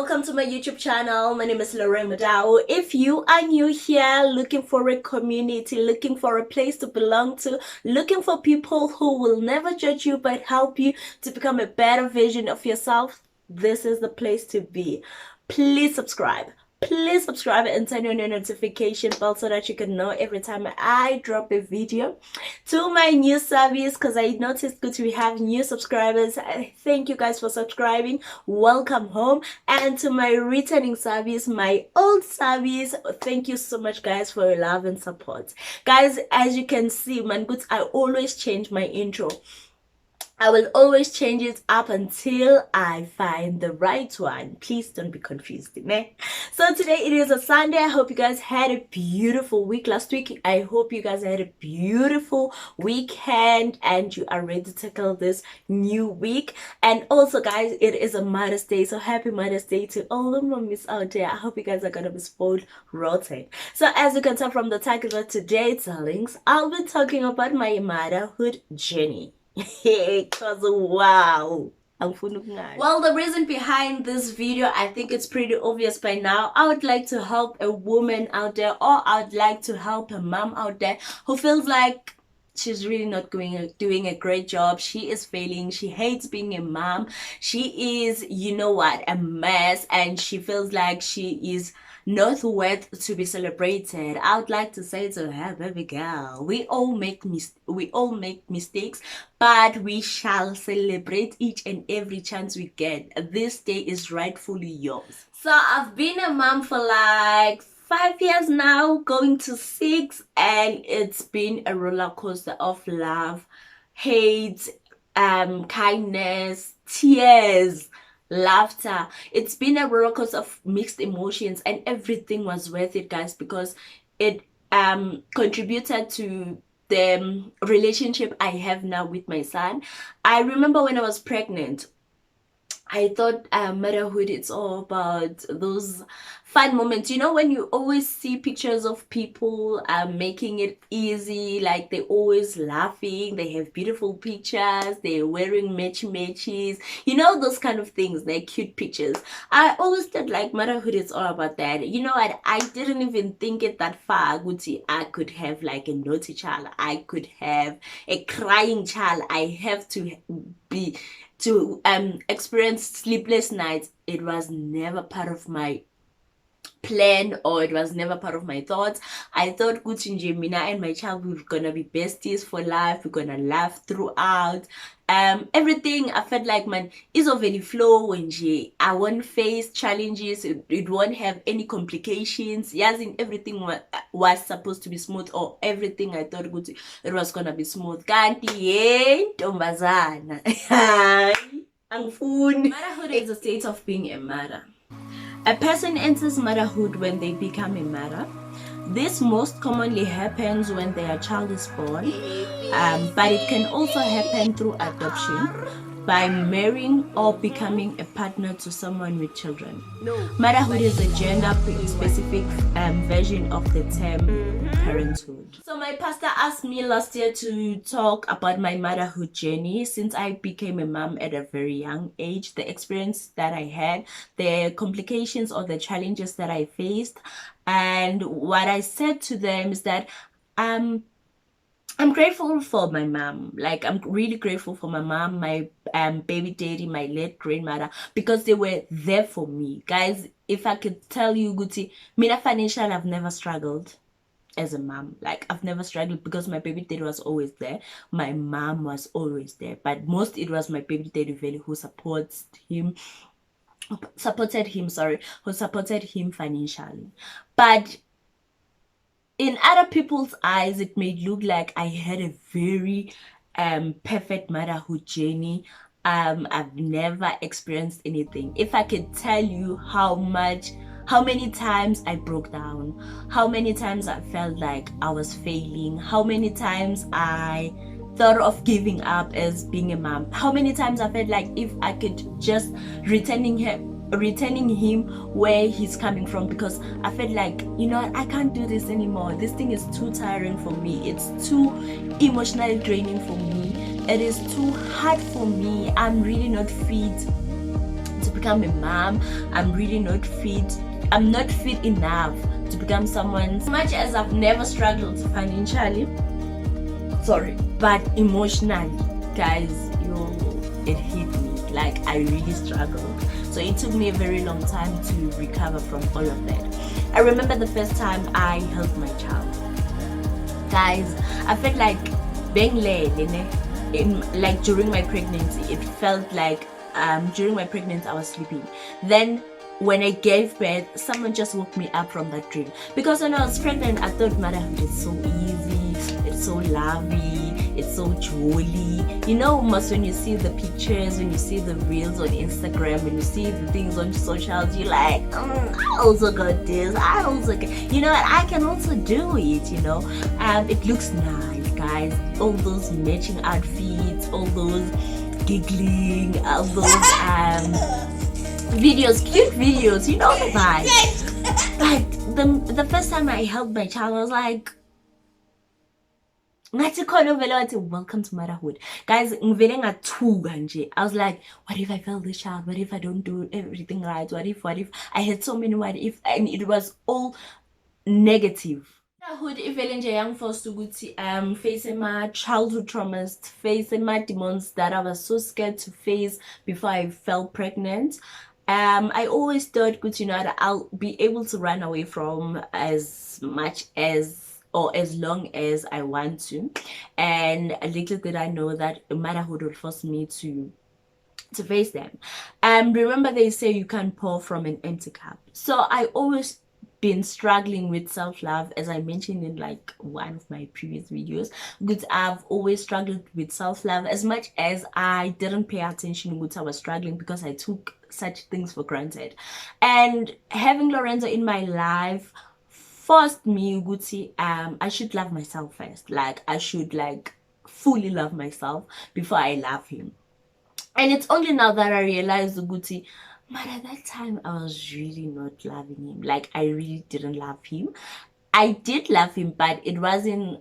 welcome to my YouTube channel. My name is Lorraine Madao. If you are new here, looking for a community, looking for a place to belong to, looking for people who will never judge you but help you to become a better version of yourself, this is the place to be. Please subscribe. Please subscribe and turn on your notification bell so that you can know every time I drop a video. To my new subbies, because I noticed good we have new subscribers. Thank you guys for subscribing. Welcome home. And to my returning subbies, my old subbies, thank you so much guys for your love and support. Guys, as you can see, man, good, I always change my intro. I will always change it up until I find the right one. Please don't be confused, né? So today it is a Sunday. I hope you guys had a beautiful week last week. I hope you guys had a beautiful weekend and you are ready to tackle this new week. And also guys, it is a Mother's Day. So happy Mother's Day to all the mommies out there. I hope you guys are gonna be spoiled rotten. So as you can tell from the title of today's links, I'll be talking about my motherhood journey. Because wow, well, the reason behind this video, I think it's pretty obvious by now. I would like to help a woman out there, or I would like to help a mom out there who feels like she's really not doing a great job. She is failing. She hates being a mom. She is, you know what, a mess, and she feels like she is not worth to be celebrated. I would like to say to her, baby girl, we all make mistakes, but we shall celebrate each and every chance we get. This day is rightfully yours. So I've been a mom for like 5 years now, going to 6, and it's been a roller coaster of love, hate, kindness, tears, laughter. It's been a roller coaster of mixed emotions, and everything was worth it, guys, because it contributed to the relationship I have now with my son. I remember when I was pregnant, I thought motherhood, it's all about those fun moments. You know, when you always see pictures of people making it easy, like they're always laughing, they have beautiful pictures, they're wearing matches, you know, those kind of things, they're cute pictures. I always thought like motherhood is all about that. You know what, I didn't even think it that far. Gucci, I could have like a naughty child, I could have a crying child, I have to experience sleepless nights. It was never part of my plan, or it was never part of my thoughts. I thought Gucci and Jemina and my child were gonna be besties for life. We're gonna laugh throughout. Everything I felt like, man, is already flow when I won't face challenges. It won't have any complications. Yes, in everything was supposed to be smooth, or everything I thought Gucci it was gonna be smooth. Kanti ye ntombazana. Motherhood is a state of being a mother. A person enters motherhood when they become a mother. This most commonly happens when their child is born, but it can also happen through adoption, by marrying or becoming a partner to someone with children. Motherhood is a gender-specific version of the term parenthood. So my pastor asked me last year to talk about my motherhood journey since I became a mom at a very young age, the experience that I had, the complications or the challenges that I faced. And what I said to them is that I'm grateful for my mom. Like, I'm really grateful for my mom, my baby daddy, my late grandmother, because they were there for me. Guys, if I could tell you, Guti, Mina financial, I've never struggled as a mom. Like, I've never struggled because my baby daddy was always there. My mom was always there. But most it was my baby daddy really who supported him financially. But in other people's eyes, it may look like I had a very perfect motherhood journey. I've never experienced anything. If I could tell you how many times I broke down, how many times I felt like I was failing, how many times I thought of giving up as being a mom, how many times I felt like if I could just returning him where he's coming from, because I felt like, you know, I can't do this anymore. This thing is too tiring for me. It's too emotionally draining for me. It is too hard for me. I'm really not fit to become a mom. I'm really not fit. I'm not fit enough to become someone. As much as I've never struggled financially, but emotionally, guys, it hit me. Like, I really struggled. So it took me a very long time to recover from all of that. I remember the first time I held my child. Guys, I felt like being led like during my pregnancy. It felt like during my pregnancy I was sleeping. Then when I gave birth, someone just woke me up from that dream. Because when I was pregnant, I thought motherhood is so easy, it's so lovely, it's so jolly. You know, most when you see the pictures, when you see the reels on Instagram, when you see the things on socials, you're like, I also got this, I also got, you know, I can also do it, you know. It looks nice, guys. All those matching outfits, all those giggling, all those videos, cute videos, you know the vibe. But the first time I held my child, I was like, welcome to motherhood. Guys, I was like, what if I fail this child? What if I don't do everything right? What if? I had so many what if, and it was all negative. Motherhood ivele nje yangiforce ukuthi face my childhood traumas, face my demons that I was so scared to face before I fell pregnant. I always thought, good, you know, that I'll be able to run away from as much as or as long as I want to, and little did I know that motherhood would force me to face them. Remember they say you can't pour from an empty cup. So I always been struggling with self-love, as I mentioned in like one of my previous videos. Because I've always struggled with self-love. As much as I didn't pay attention what I was struggling, because I took such things for granted. And having Lorenzo in my life forced me, Gucci, I should love myself first. Like, I should like fully love myself before I love him. And it's only now that I realized, Gucci, but at that time I was really not loving him. Like, I really didn't love him. I did love him, but it wasn't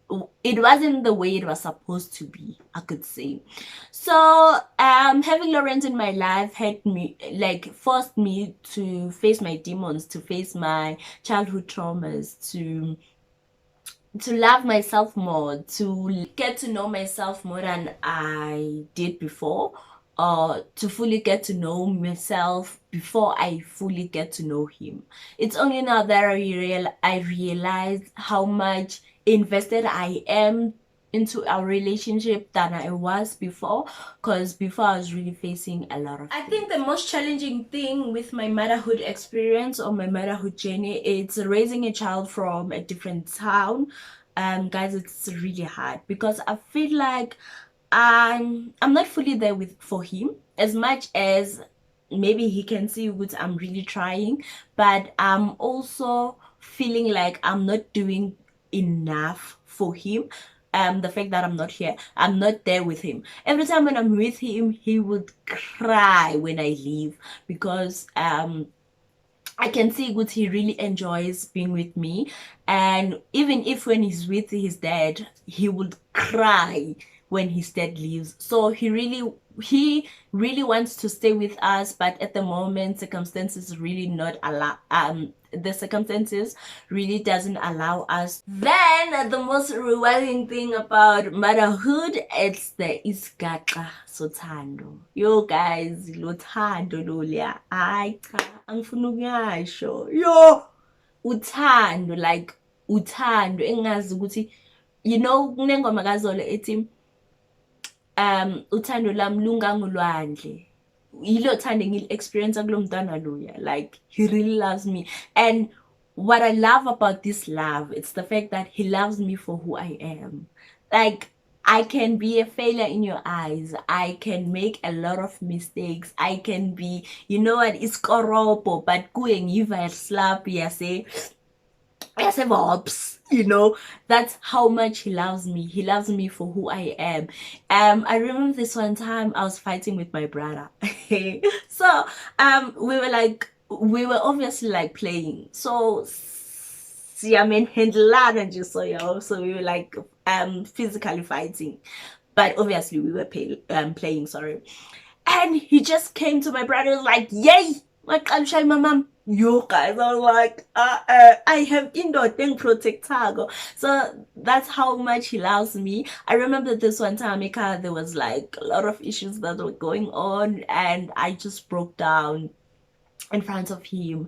the way it was supposed to be, I could say. So having Lorenzo in my life had me, like, forced me to face my demons, to face my childhood traumas, to love myself more, to get to know myself more than I did before, or to fully get to know myself before I fully get to know him. It's only now that I realized how much invested I am into our relationship than I was before, because before I was really facing a lot of things. I think the most challenging thing with my motherhood experience or my motherhood journey is raising a child from a different town. Guys, it's really hard because I feel like I'm not fully there for him, as much as maybe he can see what I'm really trying, but I'm also feeling like I'm not doing enough for him. The fact that I'm not here, I'm not there with him. Every time when I'm with him, he would cry when I leave, because I can see good he really enjoys being with me. And even if when he's with his dad, he would cry when his dad leaves. So he really wants to stay with us, but at the moment circumstances really not allow the circumstances really doesn't allow us. Then the most rewarding thing about motherhood, it's the isgaqa sothando. Yo guys, lo thando lolia, ay cha angifuna ukuyasho. Yo uthando, like uthando engazi ukuthi, you know, kunengoma kaZola ethi uthando lami lungangolwandle. Yilo thando ngili-experience kulo mntwana loya. Like, he really loves me. And what I love about this love, it's the fact that he loves me for who I am. Like, I can be a failure in your eyes. I can make a lot of mistakes. I can be, you know what, it's koropo, but kuye ngiva slap yase vibes, you know. That's how much he loves me. He loves me for who I am. I remember this one time I was fighting with my brother. So we were obviously like playing. So I mean, so we were like physically fighting, but obviously we were playing, sorry. And he just came to my brother and was like, yay, my mom. You guys are like, I have indoor thing protector. So that's how much he loves me. I remember this one time, Mika, there was like a lot of issues that were going on, and I just broke down in front of him,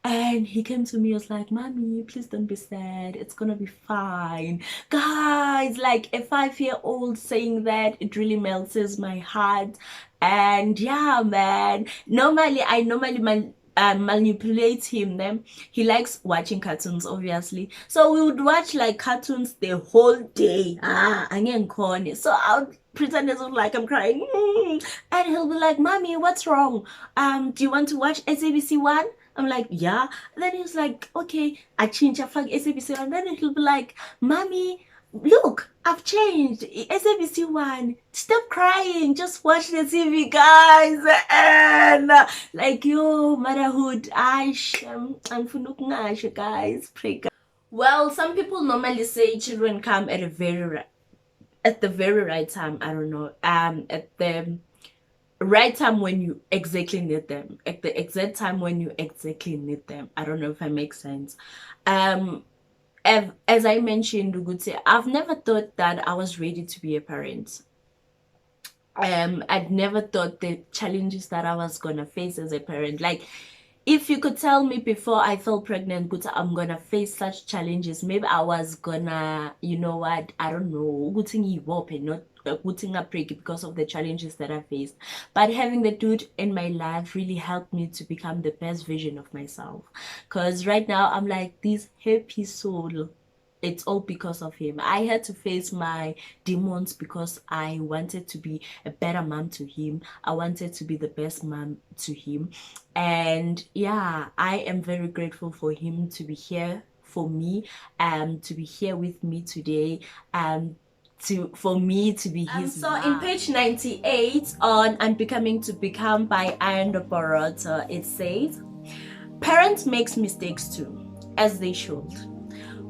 and he came to me, was like, mommy, please don't be sad, it's gonna be fine. Guys, like a 5-year-old saying that, it really melts my heart. And yeah, man, I normally manipulate him. Then he likes watching cartoons, obviously, so we would watch like cartoons the whole day. So I would pretend as if like I'm crying. And he'll be like, mommy, what's wrong? Do you want to watch SABC 1? I'm like, yeah. Then he's like, okay, I change a flag SABC 1. Then he'll be like, mommy, look, I've changed SABC 1. Stop crying, just watch the TV, guys. And like, yo, motherhood, I'm funukngashe, guys. Pray, guys. Well, some people normally say children come at the very right time. I don't know. At the right time when you exactly need them, at the exact time when you exactly need them. I don't know if I make sense. As I mentioned, Uguti, I've never thought that I was ready to be a parent. I'd never thought the challenges that I was gonna face as a parent. Like, if you could tell me before I fell pregnant, Guta, I'm gonna face such challenges, maybe I was gonna, you know what, I don't know, not putting up break because of the challenges that I faced. But having the dude in my life really helped me to become the best version of myself. Because right now I'm like this happy soul. It's all because of him. I had to face my demons because I wanted to be a better mom to him. I wanted to be the best mom to him. And yeah, I am very grateful for him to be here for me, to be here with me today, for me to be his so mom. In page 98 on Unbecoming to Become by Iron Boroto, it says, parents makes mistakes too, as they should.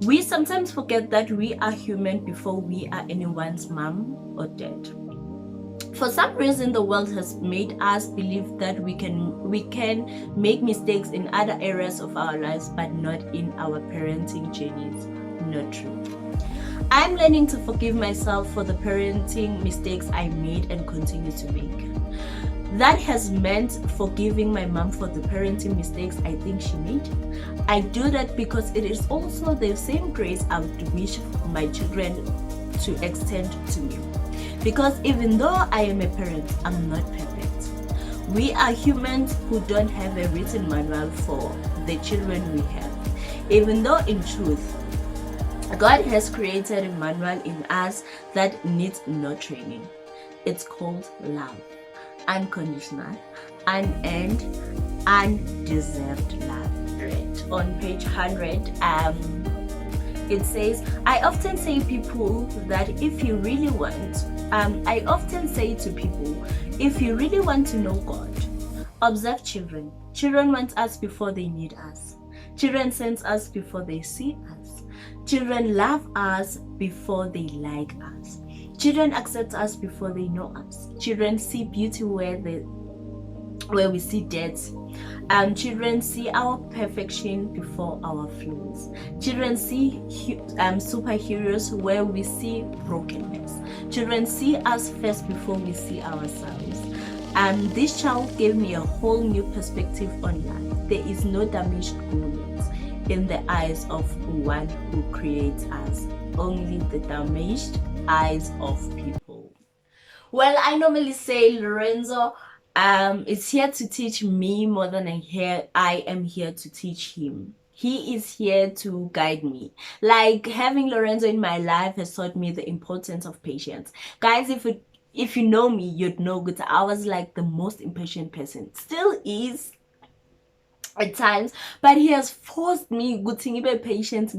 We sometimes forget that we are human before we are anyone's mom or dad. For some reason, the world has made us believe that we can make mistakes in other areas of our lives, but not in our parenting journeys. Not true. I'm learning to forgive myself for the parenting mistakes I made and continue to make. That has meant forgiving my mom for the parenting mistakes I think she made. I do that because it is also the same grace I would wish my children to extend to me. Because even though I am a parent, I'm not perfect. We are humans who don't have a written manual for the children we have. Even though in truth, God has created a manual in us that needs no training. It's called love. Unconditional, unearned, undeserved love. Right. On page 100, it says, I often say to people, if you really want to know God, observe children. Children want us before they need us. Children sense us before they see us. Children love us before they like us. Children accept us before they know us. Children see beauty where we see dirt. Children see our perfection before our flaws. Children see superheroes where we see brokenness. Children see us first before we see ourselves. This child gave me a whole new perspective on life. There is no damaged goods in the eyes of one who creates us. Only the damaged eyes of people. Well, I normally say Lorenzo is here to teach me more than I am here to teach him. He is here to guide me. Like, having Lorenzo in my life has taught me the importance of patience. Guys, if you know me, you'd know that I was like the most impatient person. Still is at times, but he has forced me to be patient.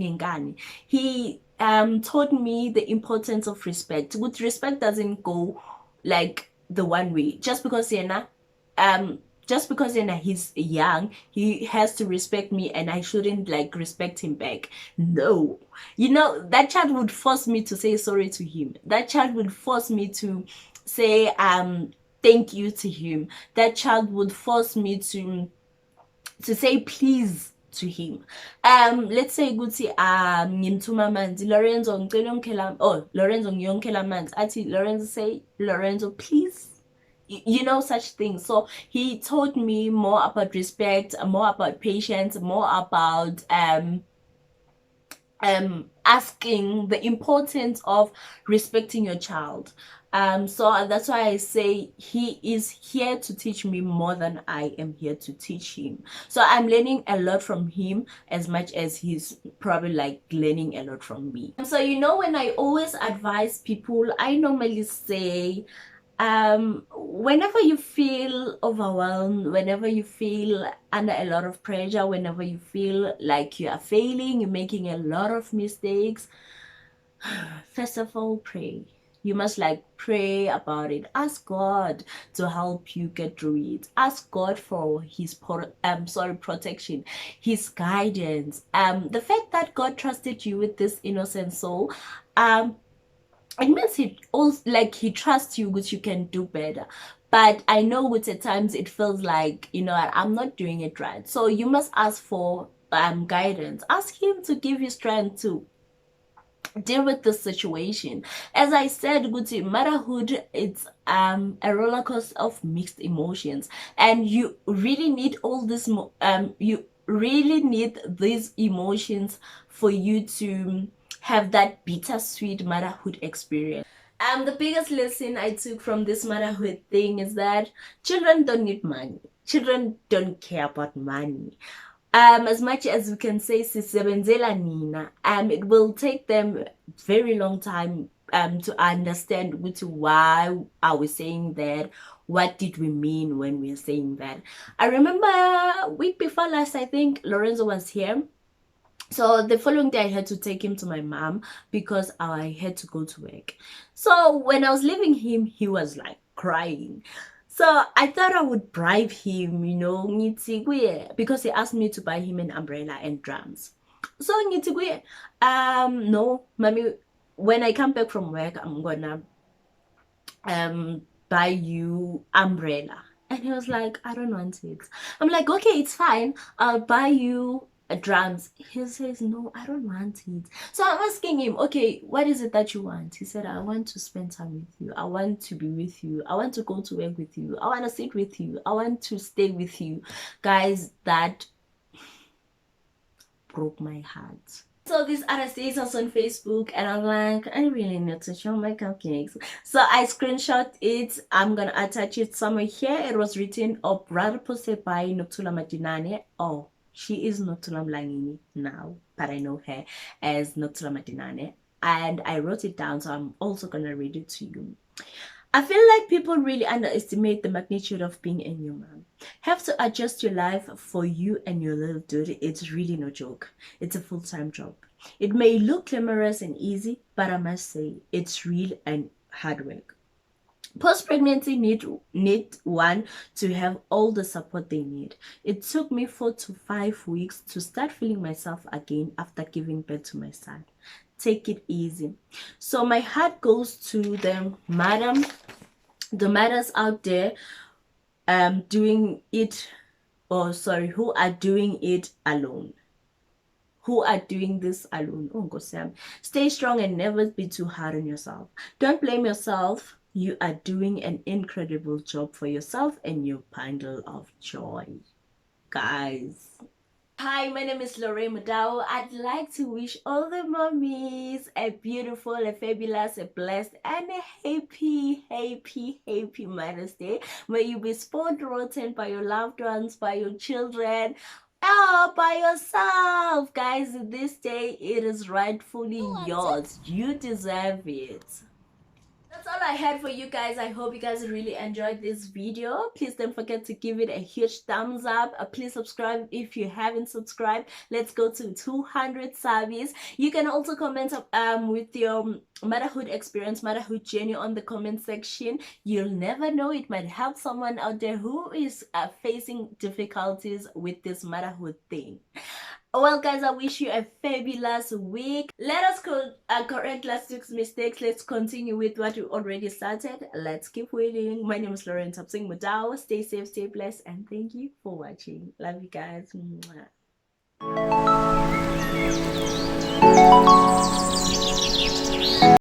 He taught me the importance of respect. Good respect doesn't go like the one way. Just because he's young, he has to respect me and I shouldn't like respect him back. No. You know, that child would force me to say sorry to him. That child would force me to say thank you to him. That child would force me to say please to him. Let's say ukuthi ngimthuma amanzi, Lorenzo ngicela ungikhela, oh Lorenzo ngiyongikhela amanzi, athi Lorenzo say, Lorenzo please, you know, such things. So he taught me more about respect, more about patience, more about asking, the importance of respecting your child. So that's why I say he is here to teach me more than I am here to teach him. So I'm learning a lot from him as much as he's probably like learning a lot from me. So you know, when I always advise people, I normally say, whenever you feel overwhelmed, whenever you feel under a lot of pressure, whenever you feel like you are failing, you're making a lot of mistakes, first of all, pray. You must like pray about it. Ask God to help you get through it. Ask God for his protection, his guidance. The fact that God trusted you with this innocent soul, it means he also like he trusts you, which you can do better. But I know which at times it feels like, you know, I'm not doing it right. So you must ask for guidance. Ask him to give you strength to deal with the situation. As I said, Gucci, motherhood, it's a roller coaster of mixed emotions, and you really need all this you really need these emotions for you to have that bittersweet motherhood experience. The biggest lesson I took from this motherhood thing is that children don't need money. Children don't care about money. As much as we can say sisebenzela nina, it will take them very long time to understand why are we saying that, what did we mean when we are saying that. I remember week before last, I think Lorenzo was here. So the following day I had to take him to my mom because I had to go to work. So when I was leaving him, he was like crying. So I thought I would bribe him, you know, because he asked me to buy him an umbrella and drums. So no, mommy, when I come back from work, I'm gonna buy you umbrella. And he was like, I don't want it. I'm like, okay, it's fine. I'll buy you drums. He says, no, I don't want it. So I'm asking him, okay, what is it that you want? He said, I want to spend time with you. I want to be with you. I want to go to work with you. I want to sit with you. I want to stay with you. Guys, that broke my heart. So this other status was on Facebook, and I'm like, I really need to show my cupcakes. So I screenshot it. I'm gonna attach it somewhere here. It was written up rather posted by Noktula Madinane. Oh, she is Noktula Mlangini now, but I know her as Noktula Madinane. And I wrote it down, so I'm also gonna read it to you. I feel like people really underestimate the magnitude of being a new mom. Have to adjust your life for you and your little dude. It's really no joke. It's a full-time job. It may look glamorous and easy, but I must say it's real and hard work. Post-pregnancy need one to have all the support they need. It took me 4 to 5 weeks to start feeling myself again after giving birth to my son. Take it easy. So my heart goes to the mothers out there doing it, or sorry, who are doing it alone, who are doing this alone. Oh God, Sam, stay strong and never be too hard on yourself. Don't blame yourself. You are doing an incredible job for yourself and your bundle of joy, guys. Hi, my name is Lorraine Madao. I'd like to wish all the mommies a beautiful, a fabulous, a blessed, and a happy Mother's Day. May you be spoiled rotten by your loved ones, by your children, by yourself. Guys, this day it is rightfully yours. You deserve it. That's all I had for you guys. I hope you guys really enjoyed this video. Please don't forget to give it a huge thumbs up. Please subscribe if you haven't subscribed. Let's go to 200 subbies. You can also comment with your motherhood experience, motherhood journey on the comment section. You'll never know, it might help someone out there who is facing difficulties with this motherhood thing. Well, guys, I wish you a fabulous week. Let us correct last week's mistakes. Let's continue with what we already started. Let's keep winning. My name is Lauren Tapsing Mudao. Stay safe, stay blessed, and thank you for watching. Love you guys. Mwah.